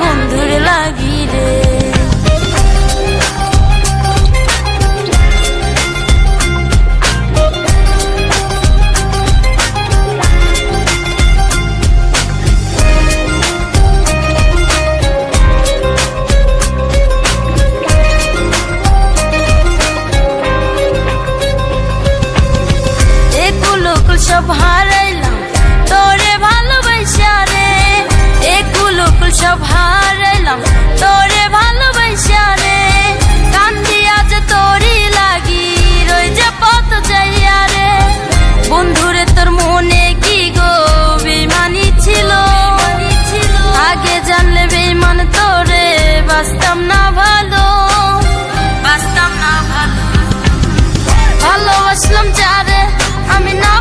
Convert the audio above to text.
বন্ধুর লাগি রে। সব হারাইলাম তোরে ভালোবাসা রে, একুলকুল সব হারাইলাম তোরে ভালোবাসা রে। কান্দি আজ তোরই লাগি রই যে পথ যাইয়া রে। বন্ধুরে তোর মনে কি গো বেইমানি ছিল, আগে জানলে বেইমান তোরে বাসতাম না ভালো, বাসতাম না ভালো। ভালোবাসলাম যারে আমি না